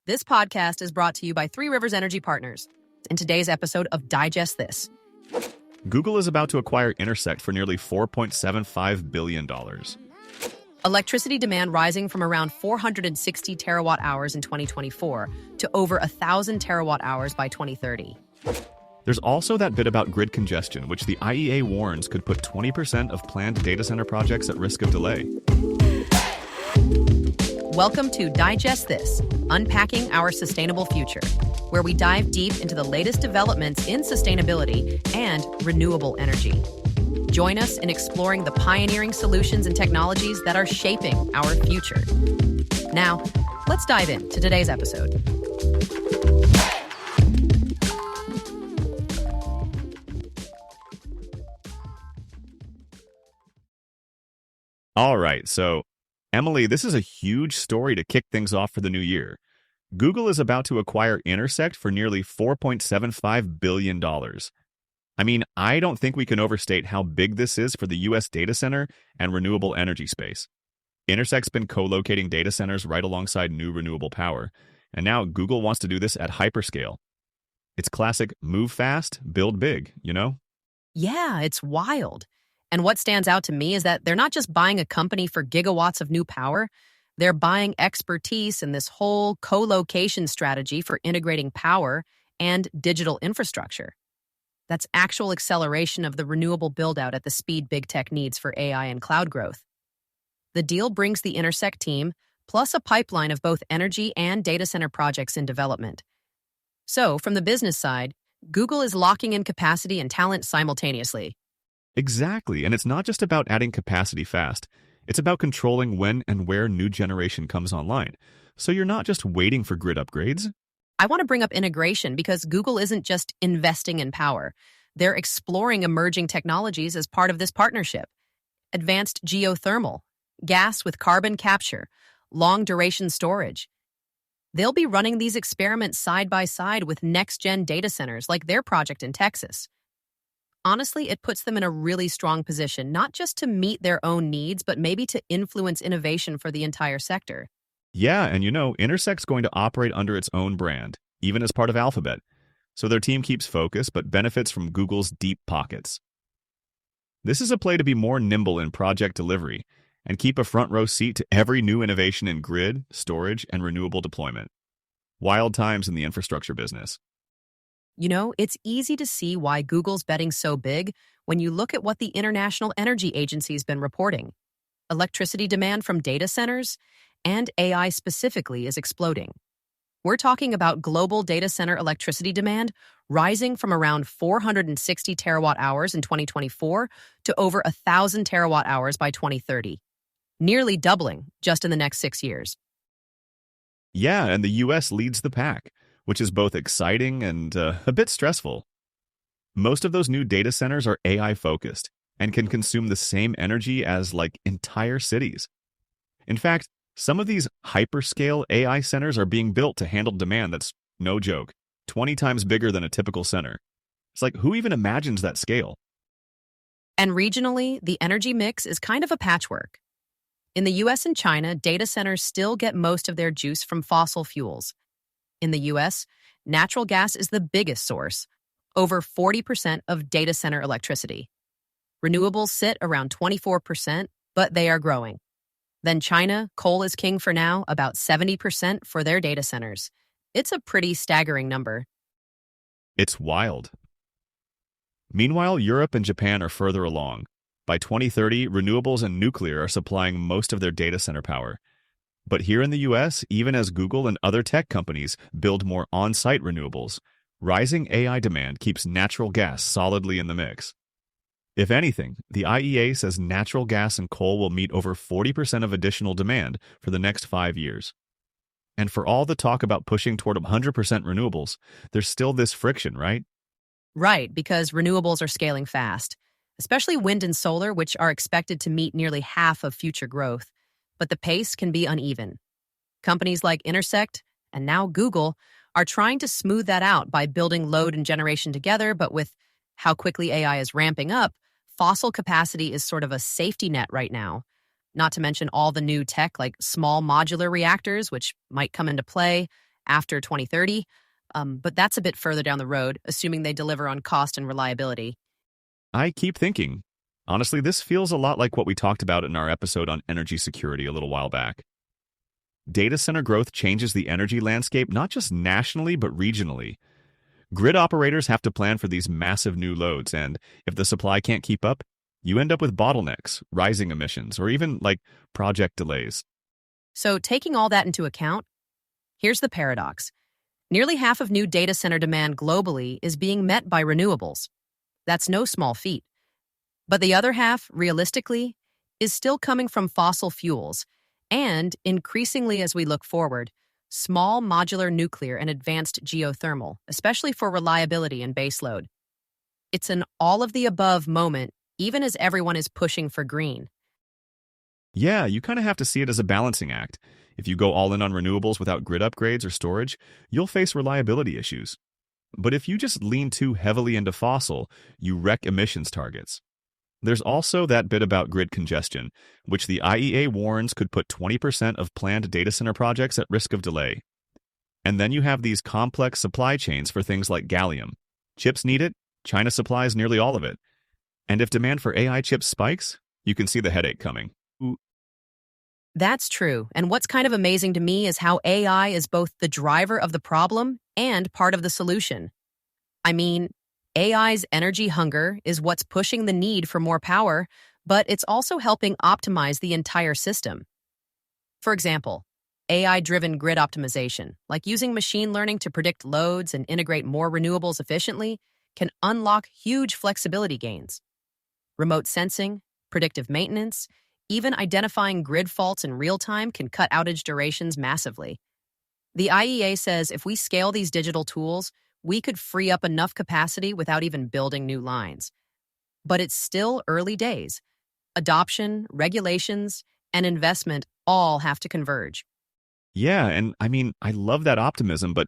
This podcast is brought to you by Three Rivers Energy Partners. In today's episode of Digest This. Google is about to acquire Intersect for nearly $4.75 billion. Electricity demand rising from around 460 terawatt hours in 2024 to over 1,000 terawatt hours by 2030. There's also that bit about grid congestion, which the IEA warns could put 20% of planned data center projects at risk of delay. Welcome to Digest This, Unpacking Our Sustainable Future, where we dive deep into the latest developments in sustainability and renewable energy. Join us in exploring the pioneering solutions and technologies that are shaping our future. Now, let's dive into today's episode. All right, so Emily, this is a huge story to kick things off for the new year. Google is about to acquire Intersect for nearly $4.75 billion. I mean, I don't think we can overstate how big this is for the U.S. data center and renewable energy space. Intersect's been co-locating data centers right alongside new renewable power, and now Google wants to do this at hyperscale. It's classic move fast, build big, you know? Yeah, it's wild. And what stands out to me is that they're not just buying a company for gigawatts of new power, they're buying expertise in this whole co-location strategy for integrating power and digital infrastructure. That's actual acceleration of the renewable build-out at the speed big tech needs for AI and cloud growth. The deal brings the Intersect team, plus a pipeline of both energy and data center projects in development. So, from the business side, Google is locking in capacity and talent simultaneously. Exactly, and it's not just about adding capacity fast. It's about controlling when and where new generation comes online. So you're not just waiting for grid upgrades. I want to bring up integration because Google isn't just investing in power. They're exploring emerging technologies as part of this partnership. Advanced geothermal, gas with carbon capture, long-duration storage. They'll be running these experiments side by side with next-gen data centers like their project in Texas. Honestly, it puts them in a really strong position, not just to meet their own needs, but maybe to influence innovation for the entire sector. Yeah, and you know, Intersect's going to operate under its own brand, even as part of Alphabet. So their team keeps focus, but benefits from Google's deep pockets. This is a play to be more nimble in project delivery and keep a front row seat to every new innovation in grid, storage, and renewable deployment. Wild times in the infrastructure business. You know, it's easy to see why Google's betting so big when you look at what the International Energy Agency's been reporting. Electricity demand from data centers and AI specifically is exploding. We're talking about global data center electricity demand rising from around 460 terawatt hours in 2024 to over 1,000 terawatt hours by 2030, nearly doubling just in the next 6 years. Yeah, and the U.S. leads the pack, which is both exciting and a bit stressful. Most of those new data centers are AI-focused and can consume the same energy as, entire cities. In fact, some of these hyperscale AI centers are being built to handle demand that's, no joke, 20 times bigger than a typical center. It's like, who even imagines that scale? And regionally, the energy mix is kind of a patchwork. In the U.S. and China, data centers still get most of their juice from fossil fuels. In the U.S., natural gas is the biggest source, over 40% of data center electricity. Renewables sit around 24%, but they are growing. Then China, coal is king for now, about 70% for their data centers. It's a pretty staggering number. It's wild. Meanwhile, Europe and Japan are further along. By 2030, renewables and nuclear are supplying most of their data center power. But here in the U.S., even as Google and other tech companies build more on-site renewables, rising AI demand keeps natural gas solidly in the mix. If anything, the IEA says natural gas and coal will meet over 40% of additional demand for the next 5 years. And for all the talk about pushing toward 100% renewables, there's still this friction, right? Right, because renewables are scaling fast, especially wind and solar, which are expected to meet nearly half of future growth. But the pace can be uneven. Companies like Intersect and now Google are trying to smooth that out by building load and generation together, but with how quickly AI is ramping up, fossil capacity is sort of a safety net right now. Not to mention all the new tech like small modular reactors, which might come into play, after 2030, but that's a bit further down the road, assuming they deliver on cost and reliability. I keep thinking. Honestly, this feels a lot like what we talked about in our episode on energy security a little while back. Data center growth changes the energy landscape not just nationally, but regionally. Grid operators have to plan for these massive new loads, and if the supply can't keep up, you end up with bottlenecks, rising emissions, or even, project delays. So, taking all that into account, here's the paradox. Nearly half of new data center demand globally is being met by renewables. That's no small feat. But the other half, realistically, is still coming from fossil fuels, and, increasingly as we look forward, small modular nuclear and advanced geothermal, especially for reliability and baseload. It's an all-of-the-above moment, even as everyone is pushing for green. Yeah, you kind of have to see it as a balancing act. If you go all in on renewables without grid upgrades or storage, you'll face reliability issues. But if you just lean too heavily into fossil, you wreck emissions targets. There's also that bit about grid congestion, which the IEA warns could put 20% of planned data center projects at risk of delay. And then you have these complex supply chains for things like gallium. Chips need it, China supplies nearly all of it. And if demand for AI chips spikes, you can see the headache coming. That's true, and what's kind of amazing to me is how AI is both the driver of the problem and part of the solution. I mean, AI's energy hunger is what's pushing the need for more power, but it's also helping optimize the entire system. For example, AI-driven grid optimization, like using machine learning to predict loads and integrate more renewables efficiently, can unlock huge flexibility gains. Remote sensing, predictive maintenance, even identifying grid faults in real time can cut outage durations massively. The IEA says if we scale these digital tools, we could free up enough capacity without even building new lines. But it's still early days. Adoption, regulations, and investment all have to converge. Yeah, and I love that optimism, but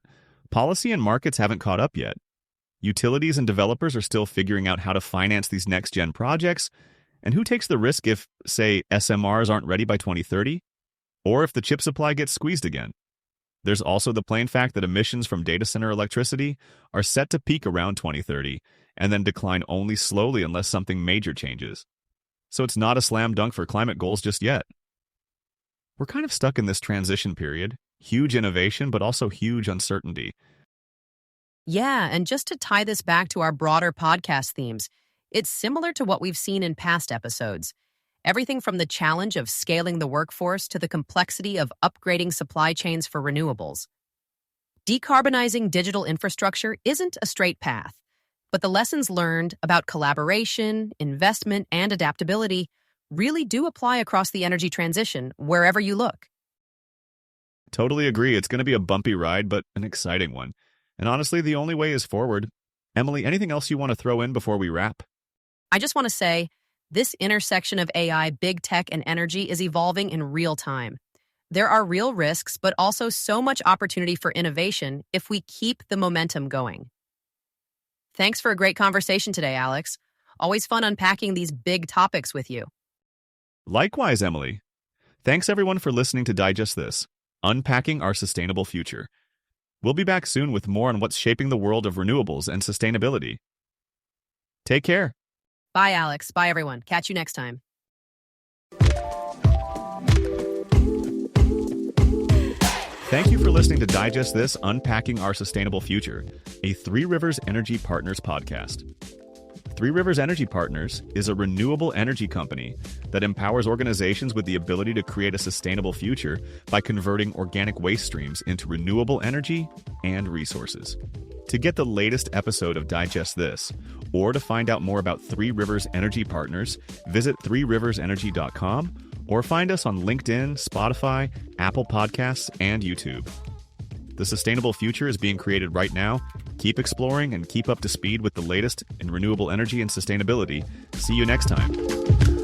policy and markets haven't caught up yet. Utilities and developers are still figuring out how to finance these next-gen projects, and who takes the risk if, say, SMRs aren't ready by 2030? Or if the chip supply gets squeezed again? There's also the plain fact that emissions from data center electricity are set to peak around 2030 and then decline only slowly unless something major changes. So it's not a slam dunk for climate goals just yet. We're kind of stuck in this transition period. Huge innovation, but also huge uncertainty. Yeah, and just to tie this back to our broader podcast themes, it's similar to what we've seen in past episodes. Everything from the challenge of scaling the workforce to the complexity of upgrading supply chains for renewables. Decarbonizing digital infrastructure isn't a straight path, but the lessons learned about collaboration, investment, and adaptability really do apply across the energy transition wherever you look. Totally agree. It's going to be a bumpy ride, but an exciting one. And honestly, the only way is forward. Emily, anything else you want to throw in before we wrap? I just want to say, this intersection of AI, big tech, and energy is evolving in real time. There are real risks, but also so much opportunity for innovation if we keep the momentum going. Thanks for a great conversation today, Alex. Always fun unpacking these big topics with you. Likewise, Emily. Thanks everyone for listening to Digest This, Unpacking Our Sustainable Future. We'll be back soon with more on what's shaping the world of renewables and sustainability. Take care. Bye, Alex. Bye, everyone. Catch you next time. Thank you for listening to Digest This, Unpacking Our Sustainable Future, a Three Rivers Energy Partners podcast. Three Rivers Energy Partners is a renewable energy company that empowers organizations with the ability to create a sustainable future by converting organic waste streams into renewable energy and resources. To get the latest episode of Digest This, or to find out more about Three Rivers Energy Partners, visit threeriversenergy.com or find us on LinkedIn, Spotify, Apple Podcasts, and YouTube. The sustainable future is being created right now. Keep exploring and keep up to speed with the latest in renewable energy and sustainability. See you next time.